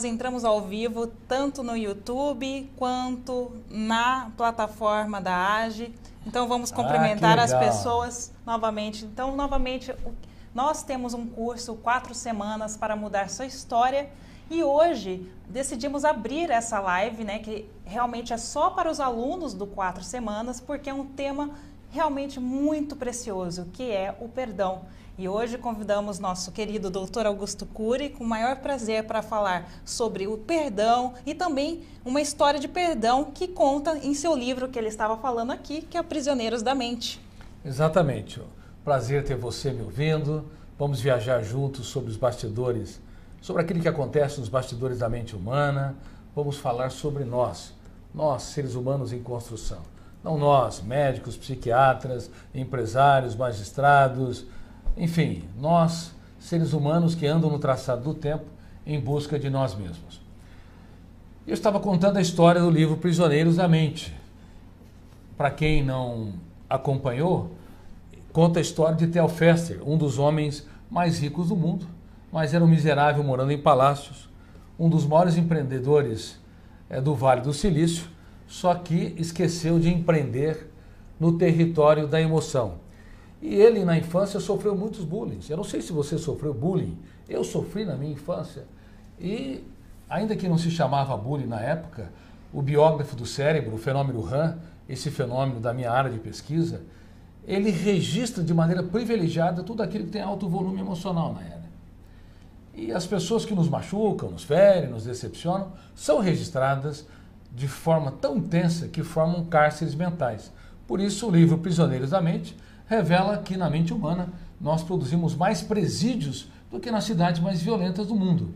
entramos ao vivo tanto no YouTube quanto na plataforma da AGE. Então vamos cumprimentar as pessoas novamente. Então, novamente, nós temos um curso 4 semanas para mudar sua história. E hoje decidimos abrir essa live, né, que realmente é só para os alunos do 4 semanas, porque é um tema realmente muito precioso, que é o perdão. E hoje convidamos nosso querido Dr. Augusto Cury, com o maior prazer, para falar sobre o perdão e também uma história de perdão que conta em seu livro que ele estava falando aqui, que é Prisioneiros da Mente. Exatamente. Prazer ter você me ouvindo. Vamos viajar juntos sobre os bastidores, sobre aquilo que acontece nos bastidores da mente humana. Vamos falar sobre nós, seres humanos em construção. Não nós, médicos, psiquiatras, empresários, magistrados, enfim, nós, seres humanos que andam no traçado do tempo em busca de nós mesmos. Eu estava contando a história do livro Prisioneiros da Mente. Para quem não acompanhou, conta a história de Theo Fester, um dos homens mais ricos do mundo, mas era um miserável morando em palácios, um dos maiores empreendedores do Vale do Silício, só que esqueceu de empreender no território da emoção. E ele, na infância, sofreu muitos bullying. Eu não sei se você sofreu bullying, eu sofri na minha infância. E, ainda que não se chamava bullying na época, o biógrafo do cérebro, o fenômeno RAM, esse fenômeno da minha área de pesquisa, ele registra de maneira privilegiada tudo aquilo que tem alto volume emocional na área. E as pessoas que nos machucam, nos ferem, nos decepcionam, são registradas de forma tão intensa que formam cárceres mentais. Por isso, o livro Prisioneiros da Mente revela que na mente humana nós produzimos mais presídios do que nas cidades mais violentas do mundo.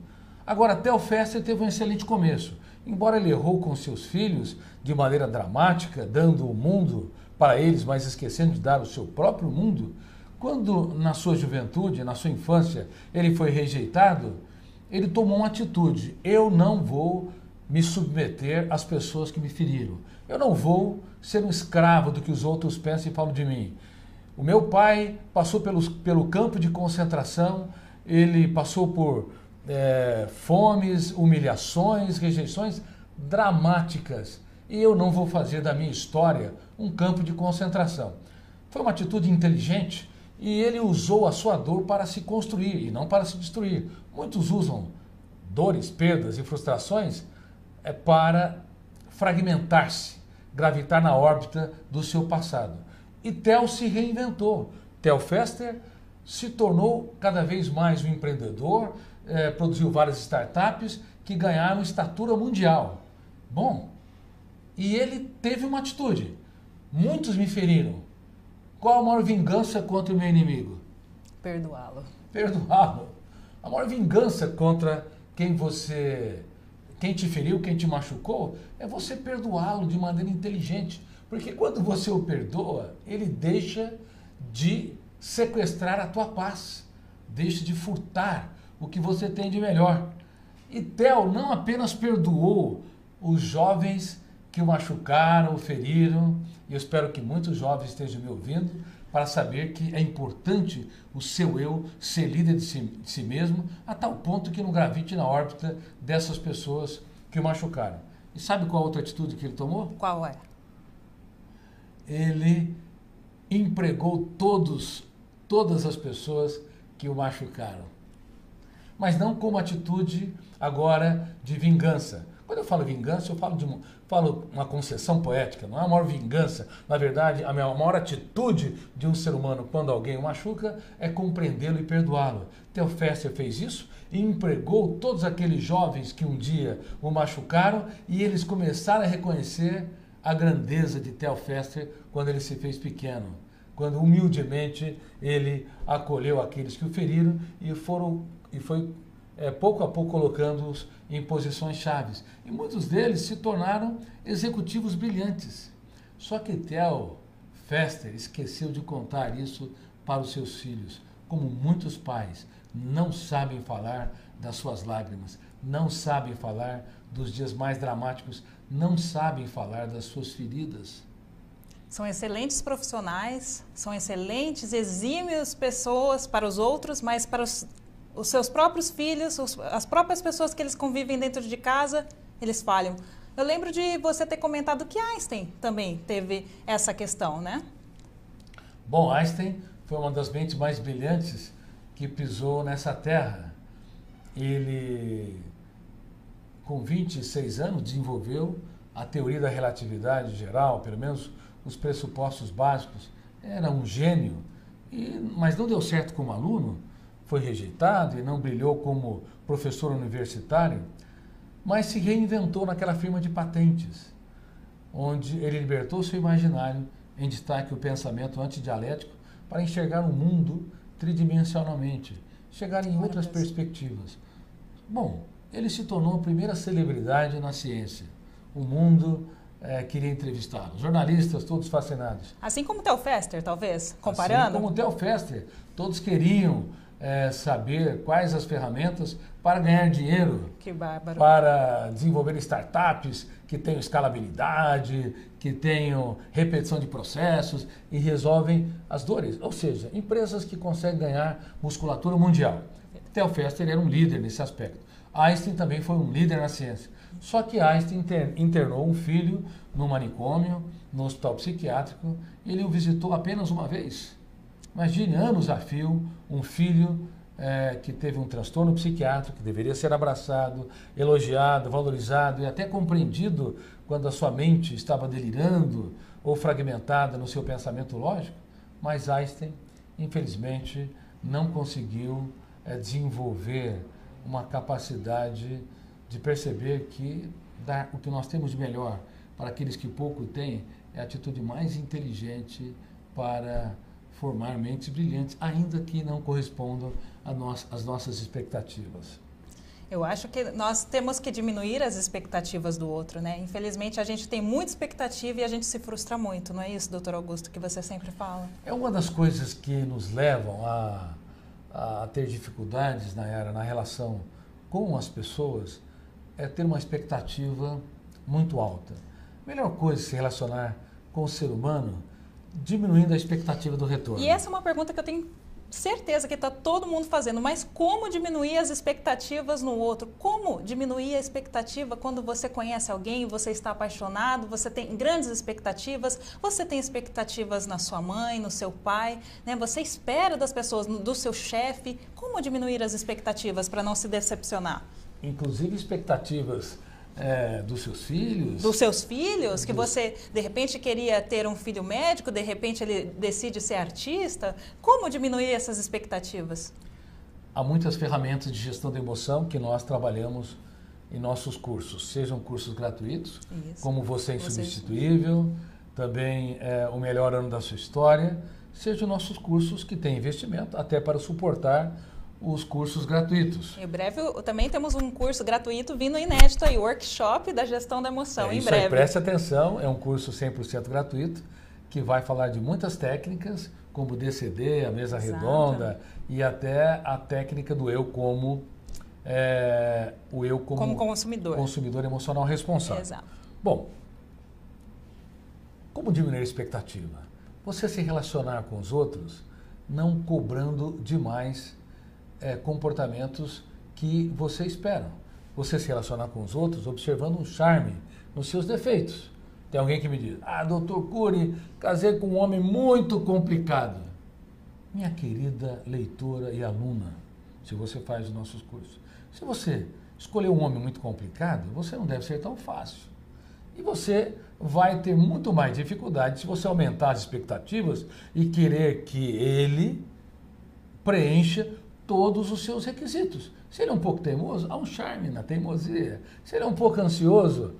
Agora, Theo Fester teve um excelente começo. Embora ele errou com seus filhos de maneira dramática, dando o mundo para eles, mas esquecendo de dar o seu próprio mundo, quando na sua juventude, na sua infância, ele foi rejeitado, ele tomou uma atitude: eu não vou me submeter às pessoas que me feriram. Eu não vou ser um escravo do que os outros pensam e falam de mim. O meu pai passou pelo campo de concentração, ele passou por fomes, humilhações, rejeições dramáticas. E eu não vou fazer da minha história um campo de concentração. Foi uma atitude inteligente e ele usou a sua dor para se construir e não para se destruir. Muitos usam dores, perdas e frustrações para fragmentar-se, gravitar na órbita do seu passado. E Theo se reinventou. Theo Fester se tornou cada vez mais um empreendedor, produziu várias startups que ganharam estatura mundial. Bom, e ele teve uma atitude: muitos me feriram. Qual a maior vingança contra o meu inimigo? Perdoá-lo. Perdoá-lo. A maior vingança contra quem te feriu, quem te machucou, é você perdoá-lo de maneira inteligente. Porque quando você o perdoa, ele deixa de sequestrar a tua paz, deixa de furtar o que você tem de melhor. E Theo não apenas perdoou os jovens que o machucaram, o feriram, e eu espero que muitos jovens estejam me ouvindo, para saber que é importante o seu eu ser líder de si mesmo, a tal ponto que não gravite na órbita dessas pessoas que o machucaram. E sabe qual a outra atitude que ele tomou? Qual é? Ele empregou todas as pessoas que o machucaram. Mas não como atitude agora de vingança. Quando eu falo vingança, eu falo uma concessão poética, não é a maior vingança. Na verdade, a maior atitude de um ser humano quando alguém o machuca é compreendê-lo e perdoá-lo. Theo Fester fez isso e empregou todos aqueles jovens que um dia o machucaram e eles começaram a reconhecer a grandeza de Theo Fester quando ele se fez pequeno, quando humildemente ele acolheu aqueles que o feriram e foi pouco a pouco colocando-os em posições chaves. E muitos deles se tornaram executivos brilhantes. Só que Theo Fester esqueceu de contar isso para os seus filhos. Como muitos pais não sabem falar das suas lágrimas, não sabem falar dos dias mais dramáticos, não sabem falar das suas feridas. São excelentes profissionais, são excelentes, exímias pessoas para os outros, mas para os os seus próprios filhos, as próprias pessoas que eles convivem dentro de casa, eles falham. Eu lembro de você ter comentado que Einstein também teve essa questão, né? Bom, Einstein foi uma das mentes mais brilhantes que pisou nessa terra. Ele, com 26 anos, desenvolveu a teoria da relatividade geral, pelo menos os pressupostos básicos. Era um gênio, mas não deu certo como aluno, foi rejeitado e não brilhou como professor universitário, mas se reinventou naquela firma de patentes, onde ele libertou seu imaginário, em destaque o pensamento antidialético, para enxergar o mundo tridimensionalmente, chegar em outras perspectivas. Bom, ele se tornou a primeira celebridade na ciência. O mundo queria entrevistá-lo. Jornalistas, todos fascinados. Assim como o Theo Fester, talvez, comparando? Assim como o Theo Fester, todos queriam saber quais as ferramentas para ganhar dinheiro, que bárbaro, para desenvolver startups que tenham escalabilidade, que tenham repetição de processos e resolvem as dores. Ou seja, empresas que conseguem ganhar musculatura mundial. Theo Fester era um líder nesse aspecto. Einstein também foi um líder na ciência. Só que Einstein internou um filho no manicômio, no hospital psiquiátrico, e ele o visitou apenas uma vez. Imagine, anos a fio, um filho que teve um transtorno psiquiátrico, que deveria ser abraçado, elogiado, valorizado e até compreendido quando a sua mente estava delirando ou fragmentada no seu pensamento lógico, mas Einstein, infelizmente, não conseguiu desenvolver uma capacidade de perceber que dar o que nós temos de melhor para aqueles que pouco têm é a atitude mais inteligente para formar mentes brilhantes, ainda que não correspondam às nossas expectativas. Eu acho que nós temos que diminuir as expectativas do outro, né? Infelizmente, a gente tem muita expectativa e a gente se frustra muito, não é isso, doutor Augusto, que você sempre fala? É uma das coisas que nos levam a ter dificuldades na relação com as pessoas, é ter uma expectativa muito alta. A melhor coisa é se relacionar com o ser humano diminuindo a expectativa do retorno. E essa é uma pergunta que eu tenho certeza que está todo mundo fazendo, mas como diminuir as expectativas no outro? Como diminuir a expectativa quando você conhece alguém, você está apaixonado, você tem grandes expectativas, você tem expectativas na sua mãe, no seu pai, né? Você espera das pessoas, do seu chefe. Como diminuir as expectativas para não se decepcionar? Inclusive expectativas dos seus filhos. Dos seus filhos, que você de repente queria ter um filho médico, de repente ele decide ser artista. Como diminuir essas expectativas? Há muitas ferramentas de gestão da emoção que nós trabalhamos em nossos cursos, sejam cursos gratuitos, como Você é Insubstituível, também o Melhor Ano da Sua História, sejam nossos cursos que têm investimento até para suportar os cursos gratuitos. Em breve também temos um curso gratuito vindo inédito aí, workshop da gestão da emoção, em breve. Aí, preste atenção, é um curso 100% gratuito que vai falar de muitas técnicas, como o DCD, a mesa redonda e até a técnica do eu como como consumidor emocional responsável. Exato. Bom, como diminuir a expectativa? Você se relacionar com os outros não cobrando demais comportamentos que você espera. Você se relacionar com os outros observando um charme nos seus defeitos. Tem alguém que me diz, doutor Cury, casei com um homem muito complicado. Minha querida leitora e aluna, se você faz os nossos cursos, se você escolher um homem muito complicado, você não deve ser tão fácil. E você vai ter muito mais dificuldade se você aumentar as expectativas e querer que ele preencha todos os seus requisitos. Se ele é um pouco teimoso, há um charme na teimosia. Se ele é um pouco ansioso,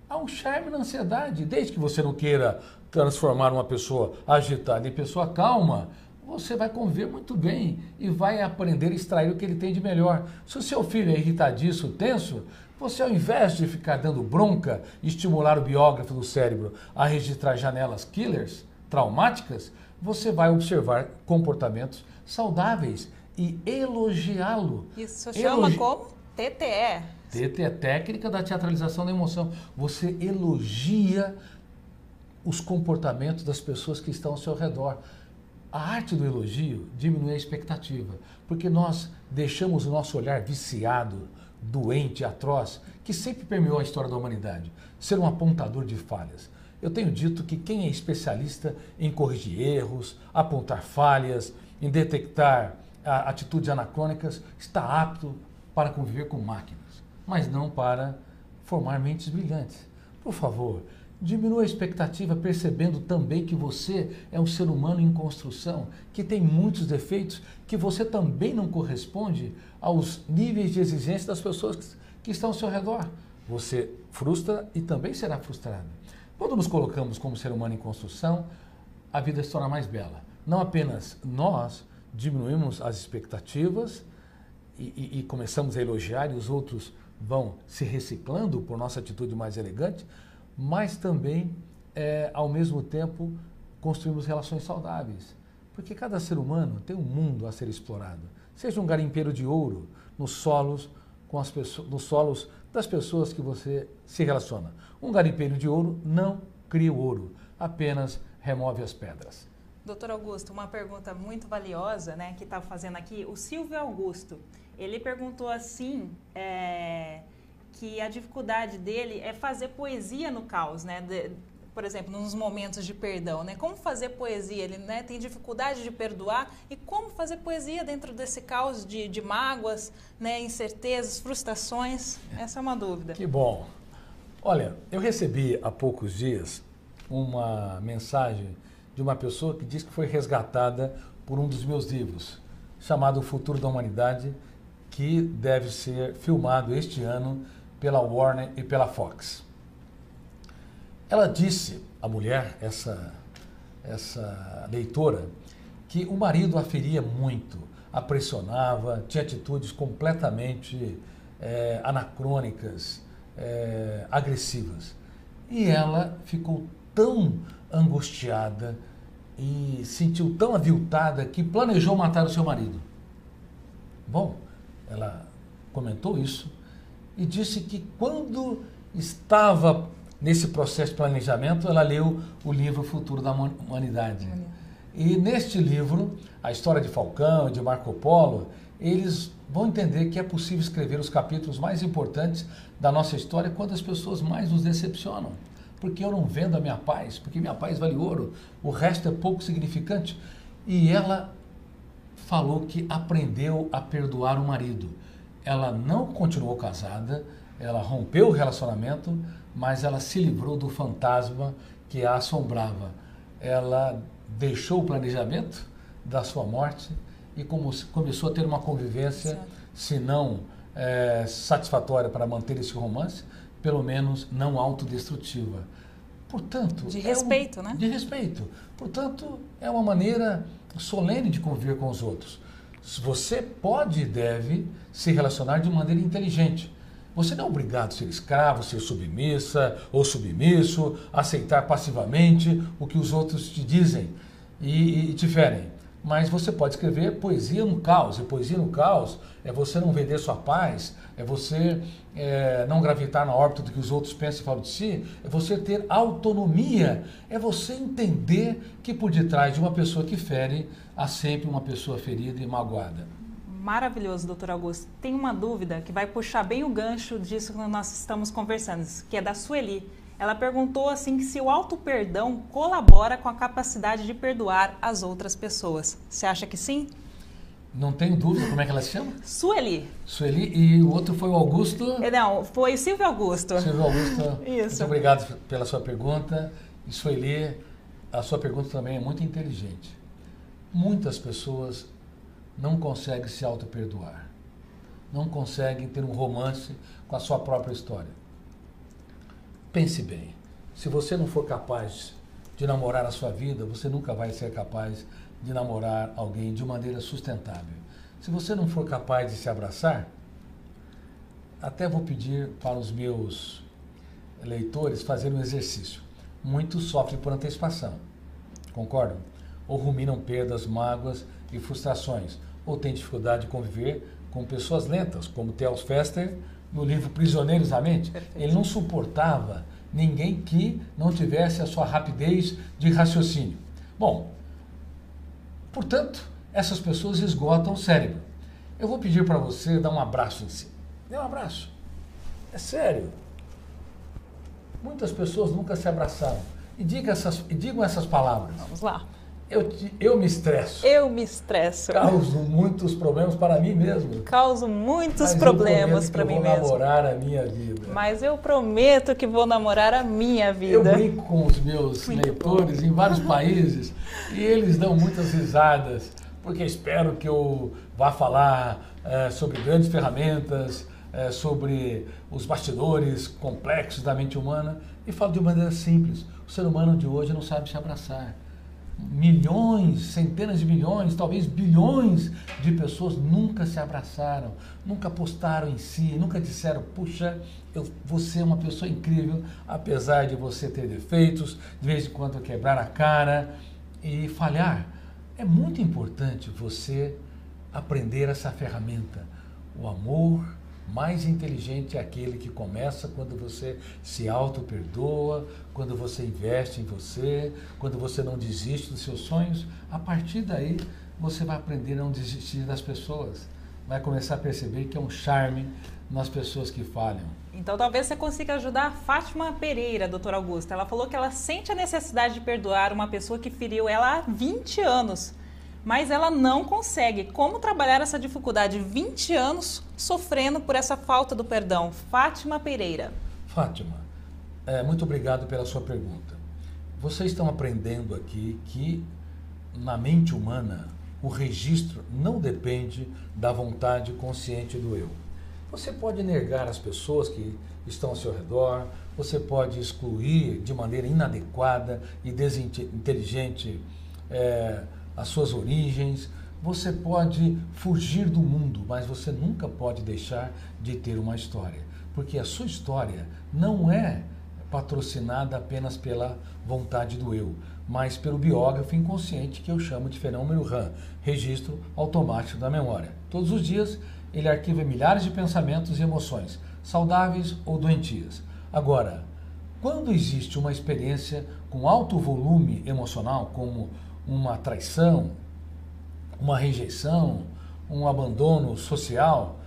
há um charme na ansiedade. Desde que você não queira transformar uma pessoa agitada em pessoa calma, você vai conviver muito bem e vai aprender a extrair o que ele tem de melhor. Se o seu filho é irritadiço, tenso, você, ao invés de ficar dando bronca e estimular o biógrafo do cérebro a registrar janelas killers, traumáticas, você vai observar comportamentos saudáveis e elogiá-lo. Isso chama como? TTE. TTE é técnica da teatralização da emoção. Você elogia os comportamentos das pessoas que estão ao seu redor. A arte do elogio diminui a expectativa, porque nós deixamos o nosso olhar viciado, doente, atroz, que sempre permeou a história da humanidade, ser um apontador de falhas. Eu tenho dito que quem é especialista em corrigir erros, apontar falhas, em detectar atitudes anacrônicas, está apto para conviver com máquinas, mas não para formar mentes brilhantes. Por favor, diminua a expectativa percebendo também que você é um ser humano em construção, que tem muitos defeitos, que você também não corresponde aos níveis de exigência das pessoas que estão ao seu redor. Você frustra e também será frustrado. Quando nos colocamos como ser humano em construção, a vida se torna mais bela. Não apenas nós diminuímos as expectativas e começamos a elogiar e os outros vão se reciclando por nossa atitude mais elegante, mas também, ao mesmo tempo, construímos relações saudáveis. Porque cada ser humano tem um mundo a ser explorado. Seja um garimpeiro de ouro nos solos, nos solos das pessoas que você se relaciona. Um garimpeiro de ouro não cria o ouro, apenas remove as pedras. Doutor Augusto, uma pergunta muito valiosa, né, que está fazendo aqui, o Silvio Augusto. Ele perguntou assim, que a dificuldade dele é fazer poesia no caos, né? Por exemplo, nos momentos de perdão, né? Como fazer poesia? Ele, né, tem dificuldade de perdoar e como fazer poesia dentro desse caos de mágoas, né, incertezas, frustrações? Essa é uma dúvida. Que bom. Olha, eu recebi há poucos dias uma mensagem de uma pessoa que diz que foi resgatada por um dos meus livros, chamado O Futuro da Humanidade, que deve ser filmado este ano pela Warner e pela Fox. Ela disse, a mulher, essa leitora, que o marido a feria muito, a pressionava, tinha atitudes completamente anacrônicas, agressivas. E ela ficou tão angustiada e sentiu tão aviltada que planejou matar o seu marido. Bom, ela comentou isso e disse que quando estava nesse processo de planejamento, ela leu o livro Futuro da Humanidade. E neste livro, a história de Falcão e de Marco Polo, eles vão entender que é possível escrever os capítulos mais importantes da nossa história quando as pessoas mais nos decepcionam. Porque eu não vendo a minha paz, porque minha paz vale ouro, o resto é pouco significante. E ela falou que aprendeu a perdoar o marido. Ela não continuou casada, ela rompeu o relacionamento, mas ela se livrou do fantasma que a assombrava. Ela deixou o planejamento da sua morte e começou a ter uma convivência, se não satisfatória para manter esse romance, pelo menos não autodestrutiva. Portanto, de respeito, né? De respeito. Portanto, é uma maneira solene de conviver com os outros. Você pode e deve se relacionar de maneira inteligente. Você não é obrigado a ser escravo, ser submissa ou submisso, aceitar passivamente o que os outros te dizem e te ferem. Mas você pode escrever poesia no caos. E poesia no caos é você não vender sua paz, é você não gravitar na órbita do que os outros pensam e falam de si, é você ter autonomia, é você entender que por detrás de uma pessoa que fere, há sempre uma pessoa ferida e magoada. Maravilhoso, doutor Augusto. Tem uma dúvida que vai puxar bem o gancho disso que nós estamos conversando, que é da Sueli. Ela perguntou assim que se o auto-perdão colabora com a capacidade de perdoar as outras pessoas. Você acha que sim? Não tenho dúvida. Como é que ela se chama? Sueli. Sueli. E o outro foi o Augusto? Não, foi o Silvio Augusto. Silvio Augusto. Isso. Muito obrigado pela sua pergunta. E Sueli, a sua pergunta também é muito inteligente. Muitas pessoas não conseguem se auto-perdoar. Não conseguem ter um romance com a sua própria história. Pense bem, se você não for capaz de namorar a sua vida, você nunca vai ser capaz de namorar alguém de maneira sustentável. Se você não for capaz de se abraçar, até vou pedir para os meus leitores fazerem um exercício. Muitos sofrem por antecipação, concordam? Ou ruminam perdas, mágoas e frustrações, ou têm dificuldade de conviver com pessoas lentas, como Theos Fester, no livro Prisioneiros da Mente. Perfeito. Ele não suportava ninguém que não tivesse a sua rapidez de raciocínio. Bom, Portanto, essas pessoas esgotam o cérebro. Eu vou pedir para você dar um abraço em si. Dê um abraço. É sério. Muitas pessoas nunca se abraçaram. E digam essas palavras. Vamos lá. Eu me estresso. Eu me estresso. Causo muitos problemas para mim mesmo. Causo muitos problemas para mim mesmo. Eu vou namorar a minha vida. Mas eu prometo que vou namorar a minha vida. Eu brinco com os meus leitores em vários países e eles dão muitas risadas, porque espero que eu vá falar sobre grandes ferramentas, sobre os bastidores complexos da mente humana e falo de maneira simples. O ser humano de hoje não sabe se abraçar. Milhões, centenas de milhões, talvez bilhões de pessoas nunca se abraçaram, nunca postaram em si, nunca disseram, puxa, você é uma pessoa incrível, apesar de você ter defeitos, de vez em quando quebrar a cara e falhar. É muito importante você aprender essa ferramenta. O amor mais inteligente é aquele que começa quando você se auto-perdoa, quando você investe em você, quando você não desiste dos seus sonhos. A partir daí, você vai aprender a não desistir das pessoas. Vai começar a perceber que é um charme nas pessoas que falham. Então, talvez você consiga ajudar a Fátima Pereira, doutora Augusta. Ela falou que ela sente a necessidade de perdoar uma pessoa que feriu ela há 20 anos. Mas ela não consegue. Como trabalhar essa dificuldade? 20 anos sofrendo por essa falta do perdão. Fátima Pereira. Fátima, muito obrigado pela sua pergunta. Vocês estão aprendendo aqui que na mente humana o registro não depende da vontade consciente do eu. Você pode negar as pessoas que estão ao seu redor, você pode excluir de maneira inadequada e desinteligente as suas origens, você pode fugir do mundo, mas você nunca pode deixar de ter uma história, porque a sua história não é patrocinada apenas pela vontade do eu, mas pelo biógrafo inconsciente que eu chamo de fenômeno RAM, registro automático da memória. Todos os dias ele arquiva milhares de pensamentos e emoções, saudáveis ou doentias. Agora, quando existe uma experiência com alto volume emocional, como uma traição, uma rejeição, um abandono social,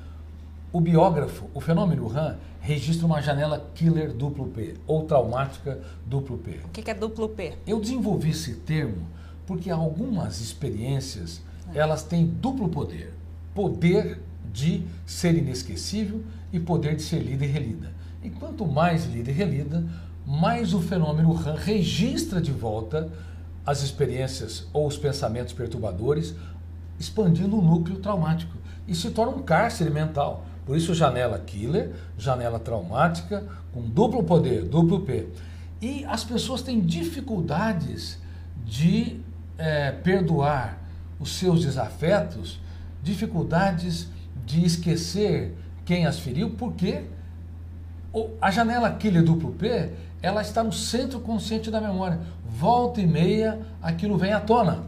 o biógrafo, o fenômeno RAM, registra uma janela killer duplo P, ou traumática duplo P. O que é duplo P? Eu desenvolvi esse termo porque algumas experiências, elas têm duplo poder. Poder de ser inesquecível e poder de ser lida e relida. E quanto mais lida e relida, mais o fenômeno RAM registra de volta as experiências ou os pensamentos perturbadores, expandindo o núcleo traumático e se torna um cárcere mental. Por isso, janela killer, janela traumática, com duplo poder, duplo P. E as pessoas têm dificuldades de perdoar os seus desafetos, dificuldades de esquecer quem as feriu, porque a janela killer duplo P, ela está no centro consciente da memória. Volta e meia, aquilo vem à tona.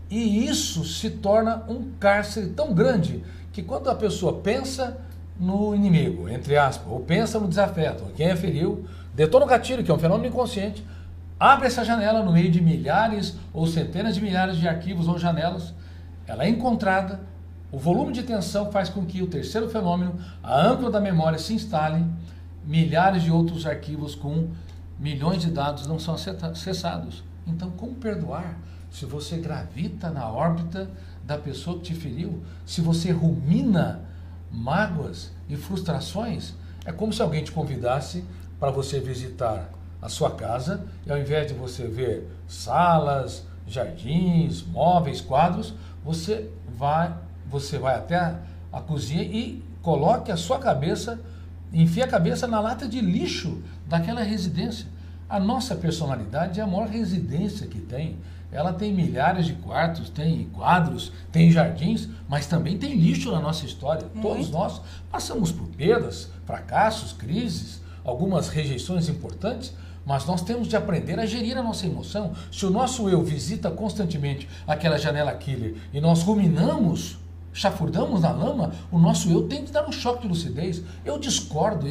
E isso se torna um cárcere tão grande que quando a pessoa pensa no inimigo, entre aspas, ou pensa no desafeto, quem a feriu, detona o gatilho, que é um fenômeno inconsciente, abre essa janela no meio de milhares ou centenas de milhares de arquivos ou janelas, ela é encontrada, o volume de tensão faz com que o terceiro fenômeno, a âncora da memória, se instale, milhares de outros arquivos com milhões de dados não são acessados. Então, como perdoar se você gravita na órbita da pessoa que te feriu? Se você rumina mágoas e frustrações? É como se alguém te convidasse para você visitar a sua casa e ao invés de você ver salas, jardins, móveis, quadros, você vai até a cozinha e coloque a sua cabeça, enfia a cabeça na lata de lixo daquela residência. A nossa personalidade é a maior residência que tem. Ela tem milhares de quartos, tem quadros, tem jardins, mas também tem lixo na nossa história. Todos nós passamos por perdas, fracassos, crises, algumas rejeições importantes, mas nós temos de aprender a gerir a nossa emoção. Se o nosso eu visita constantemente aquela janela killer e nós ruminamos, chafurdamos na lama, o nosso eu tem que dar um choque de lucidez. Eu discordo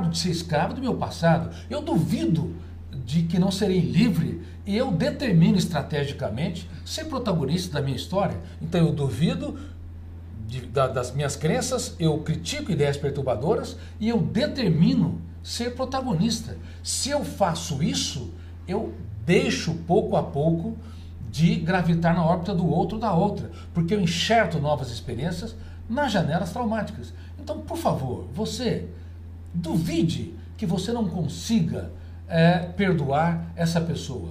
de ser escravo do meu passado. Eu duvido de que não serei livre, e eu determino estrategicamente ser protagonista da minha história. Então eu duvido das minhas crenças, eu critico ideias perturbadoras e eu determino ser protagonista. Se eu faço isso, eu deixo pouco a pouco de gravitar na órbita do outro ou da outra, porque eu enxerto novas experiências nas janelas traumáticas. Então, por favor, você duvide que você não consiga perdoar essa pessoa.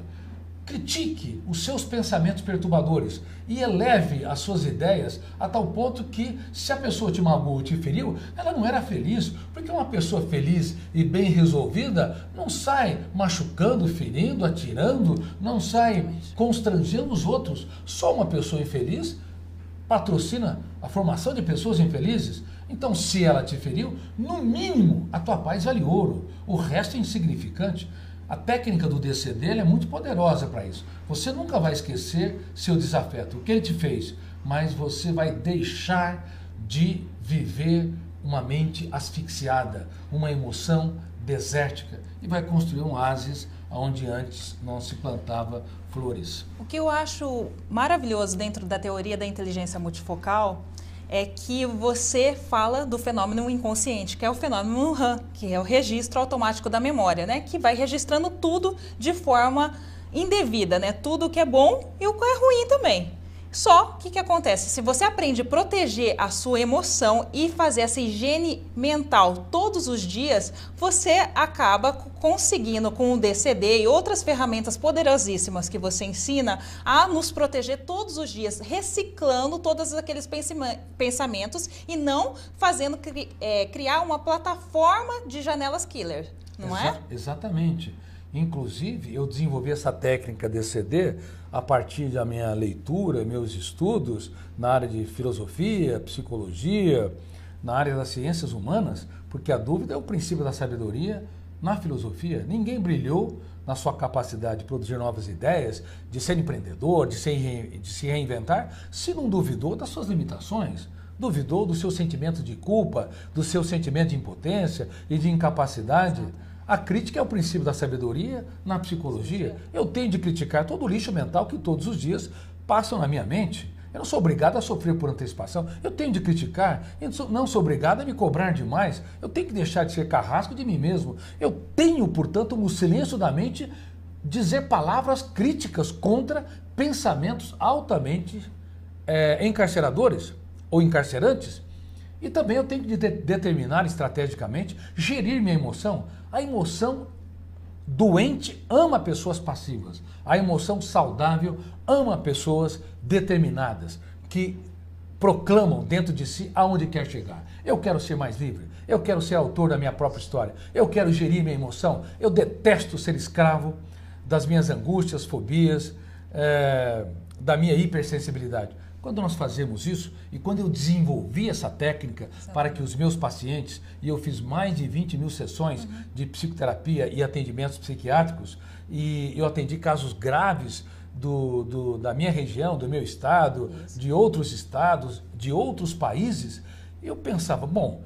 Critique os seus pensamentos perturbadores e eleve as suas ideias a tal ponto que, se a pessoa te magoou ou te feriu, ela não era feliz, porque uma pessoa feliz e bem resolvida não sai machucando, ferindo, atirando, não sai constrangendo os outros. Só uma pessoa infeliz patrocina a formação de pessoas infelizes. Então, se ela te feriu, no mínimo a tua paz vale ouro, o resto é insignificante. A técnica do DCD é muito poderosa para isso. Você nunca vai esquecer seu desafeto, o que ele te fez, mas você vai deixar de viver uma mente asfixiada, uma emoção desértica, e vai construir um oásis onde antes não se plantava flores. O que eu acho maravilhoso dentro da teoria da inteligência multifocal é que você fala do fenômeno inconsciente, que é o fenômeno RAM, que é o registro automático da memória, né? Que vai registrando tudo de forma indevida, né? Tudo que é bom e o que é ruim também. Só que o que acontece? Se você aprende a proteger a sua emoção e fazer essa higiene mental todos os dias, você acaba conseguindo, com o DCD e outras ferramentas poderosíssimas que você ensina, a nos proteger todos os dias, reciclando todos aqueles pensamentos e não fazendo criar uma plataforma de janelas killer, não é? Exatamente. Inclusive, eu desenvolvi essa técnica DCD a partir da minha leitura, meus estudos na área de filosofia, psicologia, na área das ciências humanas, porque a dúvida é o princípio da sabedoria na filosofia. Ninguém brilhou na sua capacidade de produzir novas ideias, de ser empreendedor, de se reinventar, se não duvidou das suas limitações. Duvidou do seu sentimento de culpa, do seu sentimento de impotência e de incapacidade. A crítica é o princípio da sabedoria na psicologia. Eu tenho de criticar todo o lixo mental que todos os dias passam na minha mente. Eu não sou obrigado a sofrer por antecipação. Eu tenho de criticar. Eu não sou obrigado a me cobrar demais. Eu tenho que deixar de ser carrasco de mim mesmo. Eu tenho, portanto, no silêncio da mente, dizer palavras críticas contra pensamentos altamente encarceradores ou encarcerantes. E também eu tenho que determinar estrategicamente, gerir minha emoção. A emoção doente ama pessoas passivas. A emoção saudável ama pessoas determinadas, que proclamam dentro de si aonde quer chegar. Eu quero ser mais livre. Eu quero ser autor da minha própria história. Eu quero gerir minha emoção. Eu detesto ser escravo das minhas angústias, fobias, da minha hipersensibilidade. Quando nós fazemos isso, e quando eu desenvolvi essa técnica para que os meus pacientes, e eu fiz mais de 20 mil sessões de psicoterapia e atendimentos psiquiátricos, e eu atendi casos graves da minha região, do meu estado, de outros estados, de outros países, eu pensava, bom,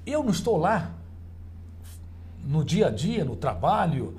eu não estou lá no dia a dia, no trabalho,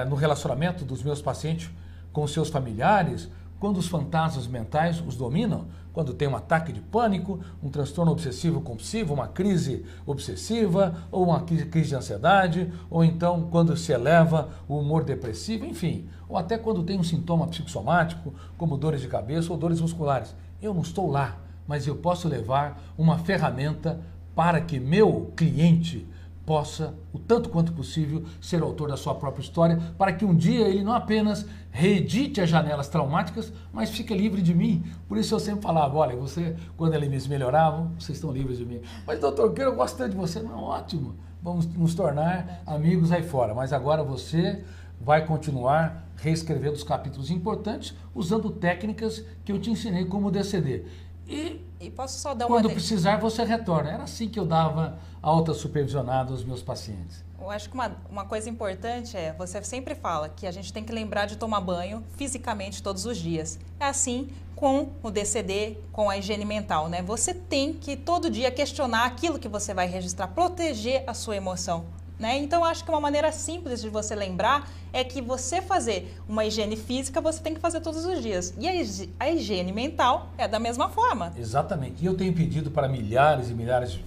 no relacionamento dos meus pacientes com seus familiares, quando os fantasmas mentais os dominam, quando tem um ataque de pânico, um transtorno obsessivo-compulsivo, uma crise obsessiva, ou uma crise de ansiedade, ou então quando se eleva o humor depressivo, enfim, ou até quando tem um sintoma psicossomático, como dores de cabeça ou dores musculares. Eu não estou lá, mas eu posso levar uma ferramenta para que meu cliente possa, o tanto quanto possível, ser autor da sua própria história, para que um dia ele não apenas reedite as janelas traumáticas, mas fique livre de mim. Por isso eu sempre falava, olha, você, quando eles melhoravam, vocês estão livres de mim. Mas, doutor, eu gosto tanto de você. Não, ótimo, vamos nos tornar amigos aí fora. Mas agora você vai continuar reescrevendo os capítulos importantes, usando técnicas que eu te ensinei como DCD. E posso só dar quando precisar, você retorna. Era assim que eu dava alta supervisionada aos meus pacientes. Eu acho que uma coisa importante você sempre fala que a gente tem que lembrar de tomar banho fisicamente todos os dias. É assim com o DCD, com a higiene mental, né? Você tem que todo dia questionar aquilo que você vai registrar, proteger a sua emoção. né? Então, acho que uma maneira simples de você lembrar é que você fazer uma higiene física, você tem que fazer todos os dias. E a higiene mental é da mesma forma. Exatamente. E eu tenho pedido para milhares e milhares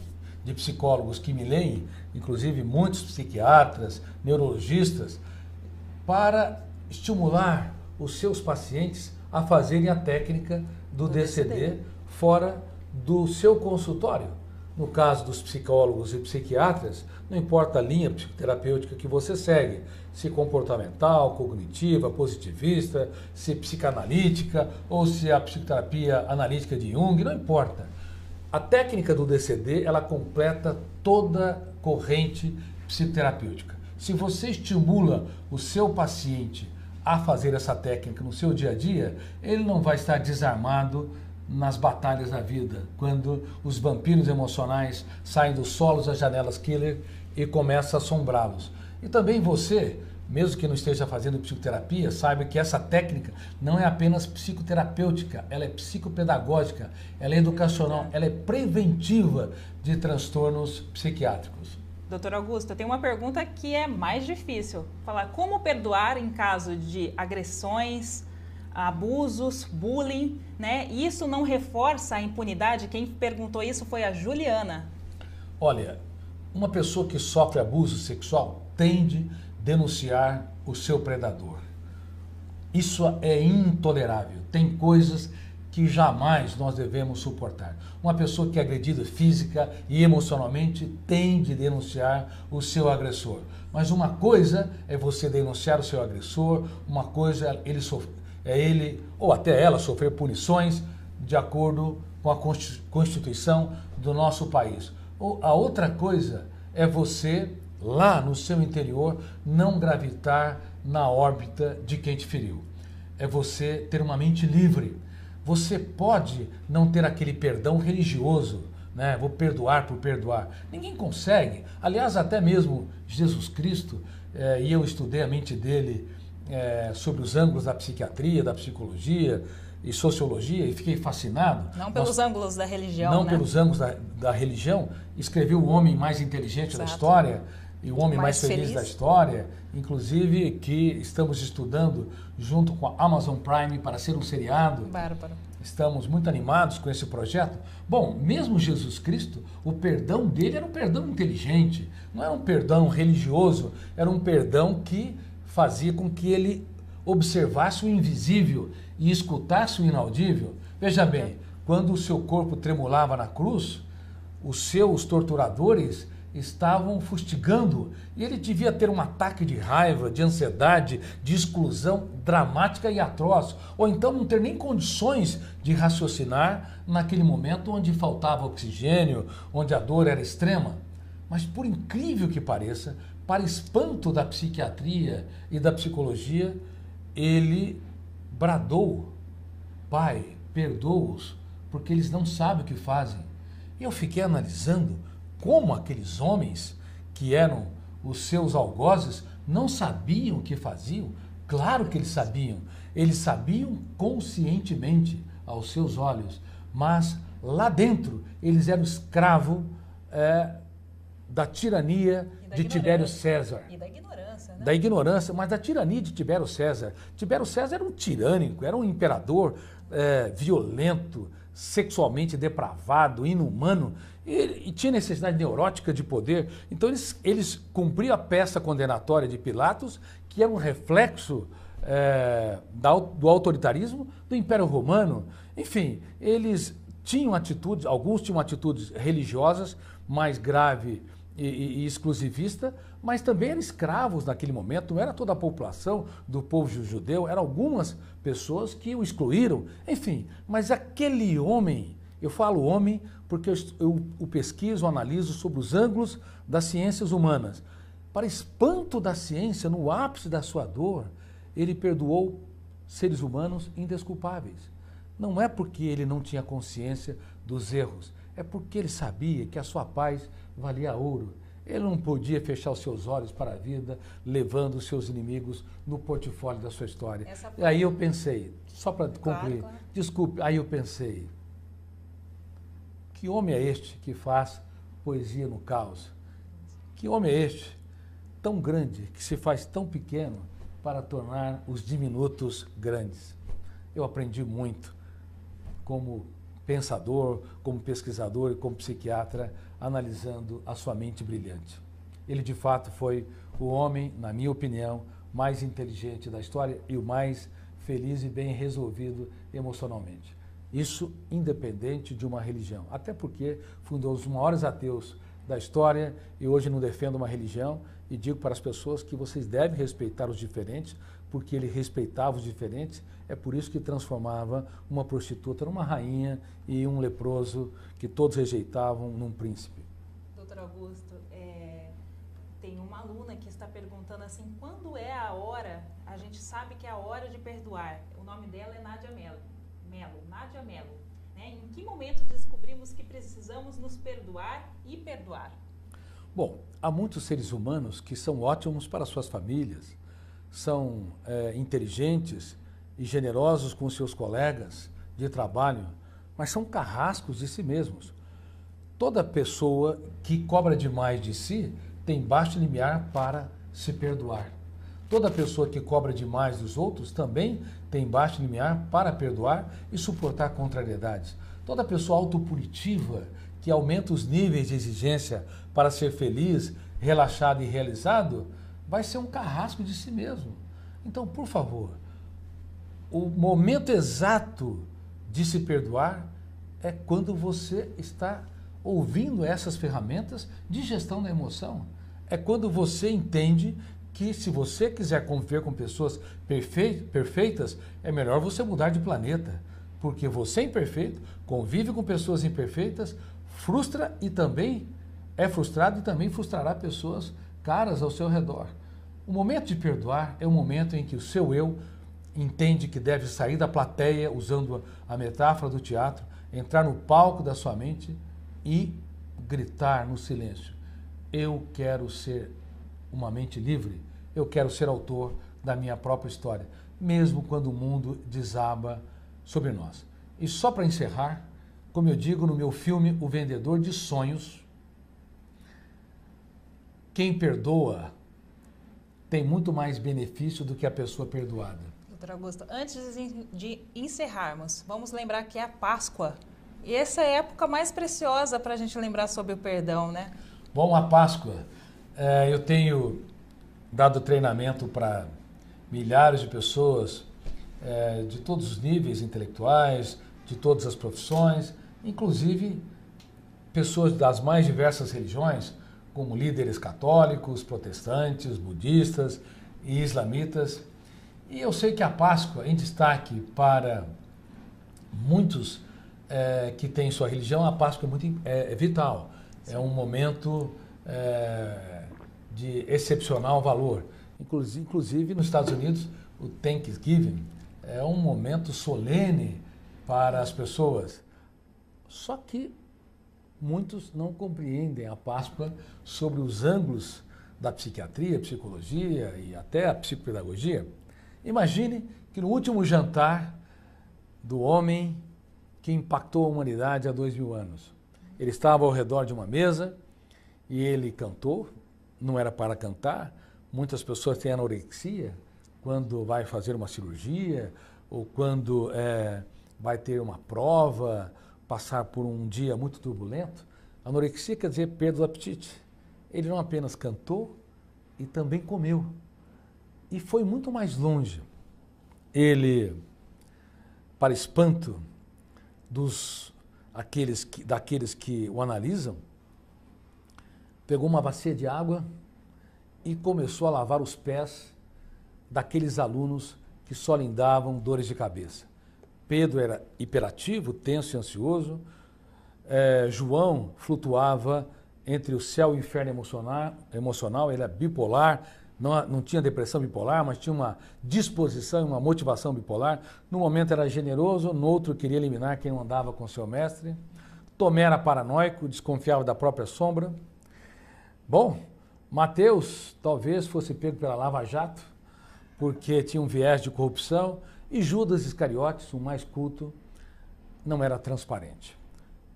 de psicólogos que me leem, inclusive muitos psiquiatras, neurologistas, para estimular os seus pacientes a fazerem a técnica do DCD fora do seu consultório. No caso dos psicólogos e psiquiatras, não importa a linha psicoterapêutica que você segue, se comportamental, cognitiva, positivista, se psicanalítica ou se a psicoterapia analítica de Jung, não importa. A técnica do DCD, ela completa toda corrente psicoterapêutica. Se você estimula o seu paciente a fazer essa técnica no seu dia a dia, ele não vai estar desarmado nas batalhas da vida, quando os vampiros emocionais saem dos solos das janelas killer e começam a assombrá-los. E também você, mesmo que não esteja fazendo psicoterapia, saiba que essa técnica não é apenas psicoterapêutica, ela é psicopedagógica, ela é educacional, ela é preventiva de transtornos psiquiátricos. Doutor Augusto, eu tenho uma pergunta que é mais difícil. Falar como perdoar em caso de agressões, abusos, bullying, né? Isso não reforça a impunidade? Quem perguntou isso foi a Juliana. Olha, uma pessoa que sofre abuso sexual tende a denunciar o seu predador. Isso é intolerável. Tem coisas que jamais nós devemos suportar. Uma pessoa que é agredida física e emocionalmente tem de denunciar o seu agressor. Mas uma coisa é você denunciar o seu agressor, uma coisa é ele ou até ela sofrer punições de acordo com a Constituição do nosso país. A outra coisa é você, lá no seu interior, não gravitar na órbita de quem te feriu. É você ter uma mente livre. Você pode não ter aquele perdão religioso, né? Vou perdoar por perdoar. Ninguém consegue. Aliás, até mesmo Jesus Cristo, e eu estudei a mente dele sobre os ângulos da psiquiatria, da psicologia e sociologia, e fiquei fascinado. Não pelos ângulos da religião, não, né? Pelos ângulos da religião. Escreveu o homem mais inteligente da história e o homem mais feliz da história, inclusive que estamos estudando junto com a Amazon Prime para ser um seriado. Bárbaro. Estamos muito animados com esse projeto. Bom, mesmo Jesus Cristo, o perdão dele era um perdão inteligente, não era um perdão religioso, era um perdão que fazia com que ele observasse o invisível e escutasse o inaudível. Veja bem, quando o seu corpo tremulava na cruz, os seus torturadores estavam fustigando e ele devia ter um ataque de raiva, de ansiedade, de exclusão dramática e atroz, ou então não ter nem condições de raciocinar naquele momento onde faltava oxigênio, onde a dor era extrema. Mas por incrível que pareça, para espanto da psiquiatria e da psicologia, ele bradou: Pai, perdoa-os, porque eles não sabem o que fazem. E eu fiquei analisando como aqueles homens que eram os seus algozes não sabiam o que faziam. Claro que eles sabiam conscientemente aos seus olhos, mas lá dentro eles eram escravos da tirania de Tibério César. E da ignorância, né? Da ignorância, mas da tirania de Tibério César. Tibério César era um tirânico, era um imperador violento, sexualmente depravado, inumano, e tinha necessidade neurótica de poder. Então eles cumpriam a peça condenatória de Pilatos, que era um reflexo do autoritarismo do Império Romano. Enfim, eles tinham atitudes, alguns tinham atitudes religiosas mais grave e exclusivista, mas também eram escravos naquele momento. Não era toda a população do povo judeu, eram algumas pessoas que o excluíram. Enfim, mas aquele homem, eu falo homem porque eu o pesquiso, analiso sobre os ângulos das ciências humanas. Para espanto da ciência, no ápice da sua dor, ele perdoou seres humanos indesculpáveis. Não é porque ele não tinha consciência dos erros, é porque ele sabia que a sua paz valia ouro. Ele não podia fechar os seus olhos para a vida, levando os seus inimigos no portfólio da sua história. E aí eu pensei, só para concluir, claro. Desculpe, aí eu pensei, que homem é este que faz poesia no caos? Que homem é este tão grande que se faz tão pequeno para tornar os diminutos grandes. Eu aprendi muito como pensador, como pesquisador e como psiquiatra, analisando a sua mente brilhante. Ele, de fato, foi o homem, na minha opinião, mais inteligente da história e o mais feliz e bem resolvido emocionalmente. Isso independente de uma religião. Até porque foi um dos maiores ateus da história e hoje não defendo uma religião e digo para as pessoas que vocês devem respeitar os diferentes, porque ele respeitava os diferentes, é por isso que transformava uma prostituta numa rainha e um leproso que todos rejeitavam num príncipe. Doutor Augusto, tem uma aluna que está perguntando assim, quando é a hora, a gente sabe que é a hora de perdoar. O nome dela é Nádia Mello. Né? Em que momento descobrimos que precisamos nos perdoar e perdoar? Bom, há muitos seres humanos que são ótimos para suas famílias, são inteligentes e generosos com seus colegas de trabalho, mas são carrascos de si mesmos. Toda pessoa que cobra demais de si tem baixo limiar para se perdoar. Toda pessoa que cobra demais dos outros também tem baixo limiar para perdoar e suportar contrariedades. Toda pessoa autopunitiva que aumenta os níveis de exigência para ser feliz, relaxado e realizado, vai ser um carrasco de si mesmo. Então, por favor, o momento exato de se perdoar é quando você está ouvindo essas ferramentas de gestão da emoção. É quando você entende que se você quiser conviver com pessoas perfeitas, é melhor você mudar de planeta. Porque você é imperfeito, convive com pessoas imperfeitas, frustra e também é frustrado e também frustrará pessoas caras ao seu redor. O momento de perdoar é o momento em que o seu eu entende que deve sair da plateia, usando a metáfora do teatro, entrar no palco da sua mente e gritar no silêncio: eu quero ser uma mente livre, eu quero ser autor da minha própria história, mesmo quando o mundo desaba sobre nós. E só para encerrar, como eu digo no meu filme O Vendedor de Sonhos, quem perdoa tem muito mais benefício do que a pessoa perdoada. Doutor Augusto, antes de encerrarmos, vamos lembrar que é a Páscoa. E essa é a época mais preciosa para a gente lembrar sobre o perdão, né? Bom, a Páscoa, eu tenho dado treinamento para milhares de pessoas de todos os níveis intelectuais, de todas as profissões, inclusive pessoas das mais diversas religiões, como líderes católicos, protestantes, budistas e islamitas. E eu sei que a Páscoa, em destaque para muitos que têm sua religião, a Páscoa é muito vital. É um momento de excepcional valor. Inclusive, nos Estados Unidos, o Thanksgiving é um momento solene para as pessoas. Só que muitos não compreendem a Páscoa sobre os ângulos da psiquiatria, psicologia e até a psicopedagogia. Imagine que no último jantar do homem que impactou a humanidade há 2000 anos, ele estava ao redor de uma mesa e ele cantou, não era para cantar. Muitas pessoas têm anorexia quando vai fazer uma cirurgia ou quando vai ter uma prova, passar por um dia muito turbulento. Anorexia quer dizer perda do apetite. Ele não apenas cantou e também comeu. E foi muito mais longe. Ele, para espanto daqueles que o analisam, pegou uma bacia de água e começou a lavar os pés daqueles alunos que só lhe davam dores de cabeça. Pedro era hiperativo, tenso e ansioso. João flutuava entre o céu e o inferno emocional. Ele era bipolar, não tinha depressão bipolar, mas tinha uma disposição e uma motivação bipolar. No momento era generoso, no outro queria eliminar quem não andava com seu mestre. Tomé era paranoico, desconfiava da própria sombra. Bom, Mateus talvez fosse pego pela Lava Jato, porque tinha um viés de corrupção, e Judas Iscariotes, o mais culto, não era transparente.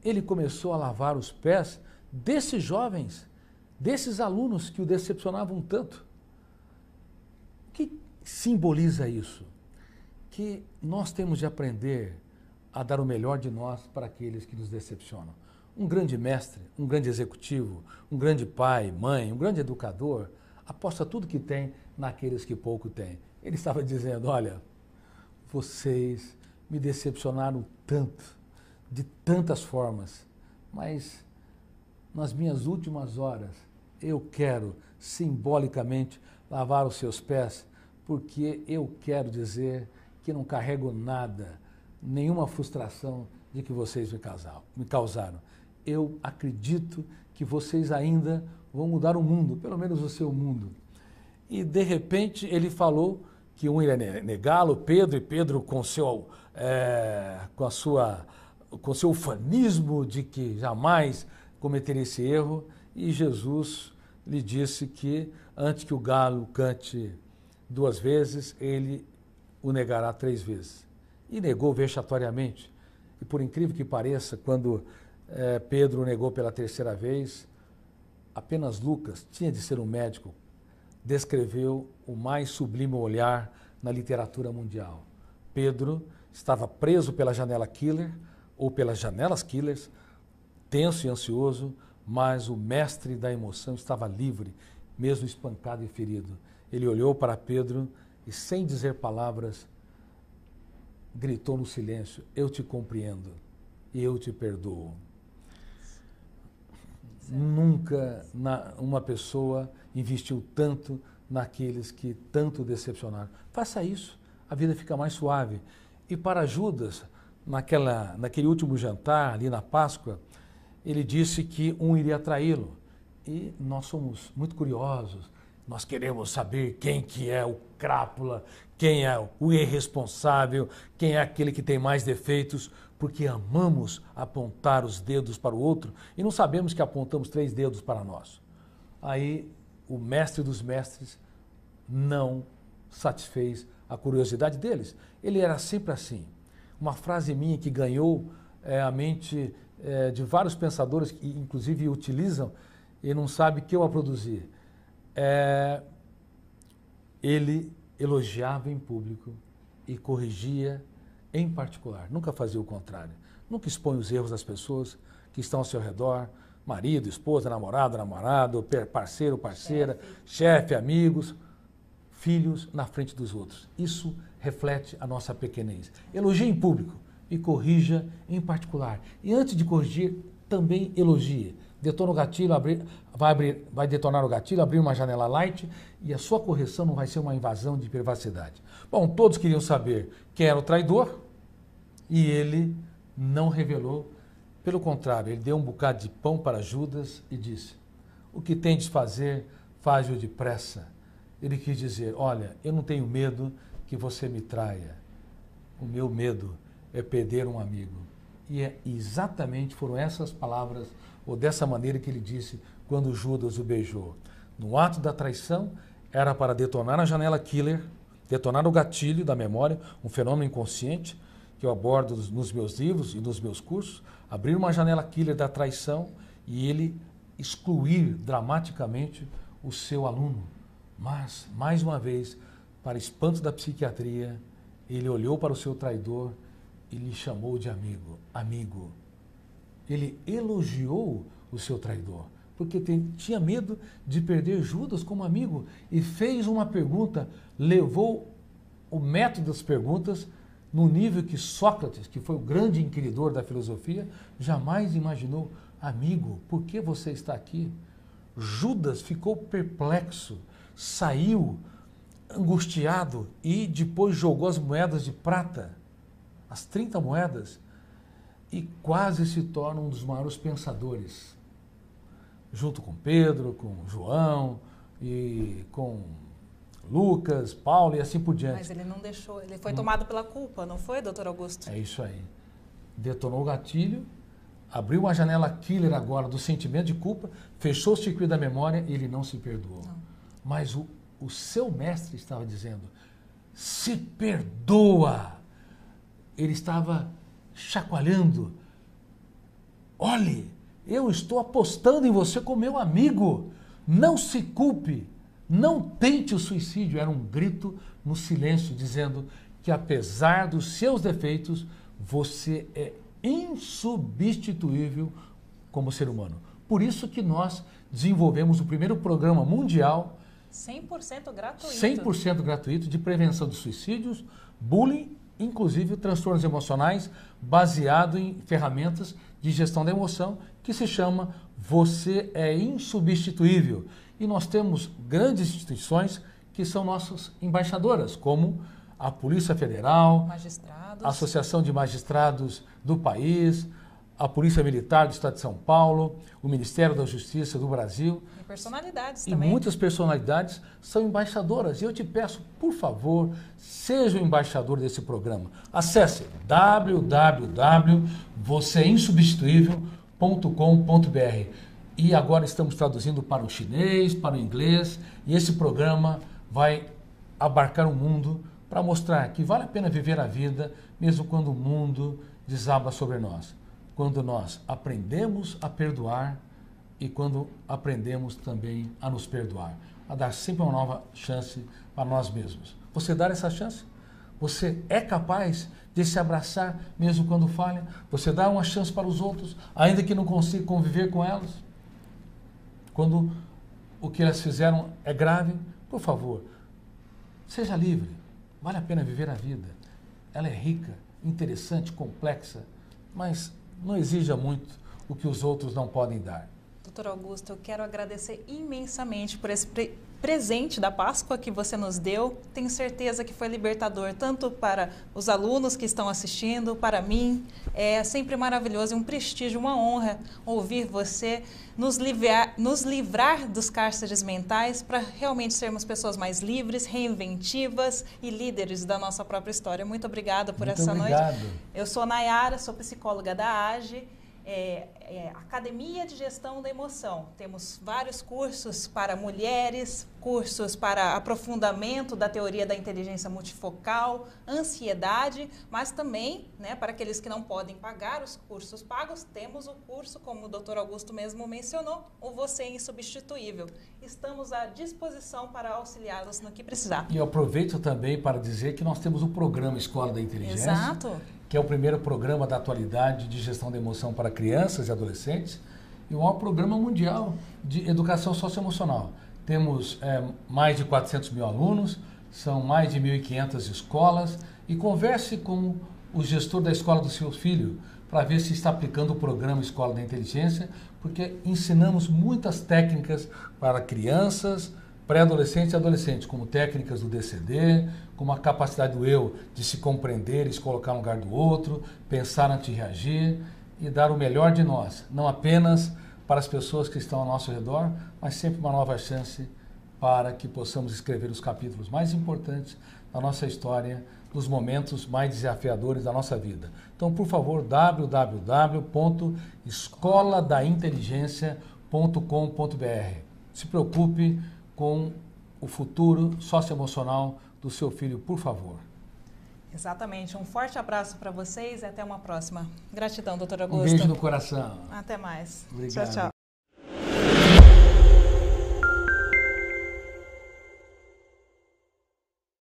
Ele começou a lavar os pés desses jovens desses alunos que o decepcionavam tanto. O que simboliza isso? Que nós temos de aprender a dar o melhor de nós para aqueles que nos decepcionam. Um grande mestre, um grande executivo, um grande pai, mãe, um grande educador, aposta tudo que tem naqueles que pouco têm. Ele estava dizendo, olha, vocês me decepcionaram tanto, de tantas formas, mas nas minhas últimas horas eu quero simbolicamente lavar os seus pés, porque eu quero dizer que não carrego nada, nenhuma frustração de que vocês me causaram. Eu acredito que vocês ainda vão mudar o mundo, pelo menos o seu mundo. E de repente ele falou que um iria negá-lo, Pedro, e Pedro com seu ufanismo de que jamais cometeria esse erro, e Jesus lhe disse que antes que o galo cante 2 vezes, ele o negará 3 vezes. E negou vexatoriamente. E por incrível que pareça, quando Pedro o negou pela 3ª vez, apenas Lucas, tinha de ser um médico, descreveu o mais sublime olhar na literatura mundial. Pedro estava preso pela janela killer, ou pelas janelas killers, tenso e ansioso, mas o mestre da emoção estava livre, mesmo espancado e ferido. Ele olhou para Pedro e, sem dizer palavras, gritou no silêncio, eu te compreendo e eu te perdoo. Nunca uma pessoa investiu tanto naqueles que tanto decepcionaram. Faça isso, a vida fica mais suave. E para Judas, naquele último jantar, ali na Páscoa, ele disse que um iria traí-lo. E nós somos muito curiosos, nós queremos saber quem que é o crápula, quem é o irresponsável, quem é aquele que tem mais defeitos, porque amamos apontar os dedos para o outro e não sabemos que apontamos 3 dedos para nós. Aí o mestre dos mestres não satisfez a curiosidade deles. Ele era sempre assim. Uma frase minha que ganhou a mente de vários pensadores que inclusive utilizam e não sabe que eu a produzi. Ele elogiava em público e corrigia em particular. Nunca fazia o contrário. Nunca expõe os erros das pessoas que estão ao seu redor, marido, esposa, namorado, parceiro, parceira, chefe, amigos, filhos na frente dos outros. Isso reflete a nossa pequenez. Elogie em público e corrija em particular. E antes de corrigir, também elogie. Detona o gatilho, vai detonar o gatilho, abrir uma janela light e a sua correção não vai ser uma invasão de privacidade. Bom, todos queriam saber quem era o traidor e ele não revelou. Pelo contrário, ele deu um bocado de pão para Judas e disse, o que tem de fazer, faz-o depressa. Ele quis dizer, olha, eu não tenho medo que você me traia. O meu medo é perder um amigo. E exatamente foram essas palavras, ou dessa maneira que ele disse quando Judas o beijou. No ato da traição, era para detonar a janela killer, detonar o gatilho da memória, um fenômeno inconsciente que eu abordo nos meus livros e nos meus cursos, abrir uma janela killer da traição e ele excluir dramaticamente o seu aluno. Mas, mais uma vez, para espanto da psiquiatria, ele olhou para o seu traidor e lhe chamou de amigo. Amigo. Ele elogiou o seu traidor, porque tinha medo de perder Judas como amigo e fez uma pergunta, levou o método das perguntas no nível que Sócrates, que foi o grande inquiridor da filosofia, jamais imaginou. Amigo, por que você está aqui? Judas ficou perplexo, saiu angustiado e depois jogou as moedas de prata, as 30 moedas, e quase se torna um dos maiores pensadores, junto com Pedro, com João e com Lucas, Paulo e assim por diante. Mas ele não deixou, ele foi tomado pela culpa, não foi, doutor Augusto? É isso aí. Detonou o gatilho, abriu uma janela killer agora do sentimento de culpa, fechou o circuito da memória e ele não se perdoou. Não. Mas o seu mestre estava dizendo, se perdoa. Ele estava chacoalhando. Olhe, eu estou apostando em você como meu amigo. Não se culpe, não tente o suicídio. Era um grito no silêncio, dizendo que apesar dos seus defeitos, você é insubstituível como ser humano. Por isso que nós desenvolvemos o primeiro programa mundial 100% gratuito. 100% gratuito de prevenção de suicídios, bullying, inclusive transtornos emocionais, baseado em ferramentas de gestão da emoção, que se chama Você é Insubstituível. E nós temos grandes instituições que são nossas embaixadoras, como a Polícia Federal, magistrados, a Associação de Magistrados do país, a Polícia Militar do Estado de São Paulo, o Ministério da Justiça do Brasil. E personalidades e também. Muitas personalidades são embaixadoras. E eu te peço, por favor, seja o embaixador desse programa. Acesse www.vocêinsubstituível.com.br. E agora estamos traduzindo para o chinês, para o inglês, e esse programa vai abarcar o mundo para mostrar que vale a pena viver a vida, mesmo quando o mundo desaba sobre nós. Quando nós aprendemos a perdoar e quando aprendemos também a nos perdoar, a dar sempre uma nova chance para nós mesmos. Você dá essa chance? Você é capaz de se abraçar mesmo quando falha? Você dá uma chance para os outros, ainda que não consiga conviver com elas? Quando o que elas fizeram é grave, por favor, seja livre. Vale a pena viver a vida. Ela é rica, interessante, complexa, mas não exija muito o que os outros não podem dar. Doutor Augusto, eu quero agradecer imensamente por esse presente da Páscoa que você nos deu. Tenho certeza que foi libertador, tanto para os alunos que estão assistindo, para mim. É sempre maravilhoso e um prestígio, uma honra ouvir você nos livrar dos cárceres mentais para realmente sermos pessoas mais livres, reinventivas e líderes da nossa própria história. Muito obrigada por essa noite. Eu sou Nayara, sou psicóloga da AGE. Academia de Gestão da Emoção. Temos vários cursos para mulheres, cursos para aprofundamento da teoria da inteligência multifocal, ansiedade, mas também, para aqueles que não podem pagar os cursos pagos, temos o curso, como o Dr. Augusto mesmo mencionou, o Você é Insubstituível. Estamos à disposição para auxiliá-los no que precisar. E eu aproveito também para dizer que nós temos o programa Escola da Inteligência. Exato. Que é o primeiro programa da atualidade de gestão da emoção para crianças e adolescentes e o maior programa mundial de educação socioemocional. Temos mais de 400 mil alunos, são mais de 1.500 escolas e converse com o gestor da escola do seu filho para ver se está aplicando o programa Escola da Inteligência, porque ensinamos muitas técnicas para crianças, pré-adolescentes e adolescentes, como técnicas do DCD, como a capacidade do eu de se compreender e se colocar no lugar do outro, pensar antes de reagir e dar o melhor de nós, não apenas para as pessoas que estão ao nosso redor, mas sempre uma nova chance para que possamos escrever os capítulos mais importantes da nossa história, nos momentos mais desafiadores da nossa vida. Então, por favor, www.escoladainteligencia.com.br. Se preocupe com o futuro socioemocional do seu filho, por favor. Exatamente. Um forte abraço para vocês e até uma próxima. Gratidão, doutor Augusto. Um beijo no coração. Até mais. Obrigado. Tchau, tchau.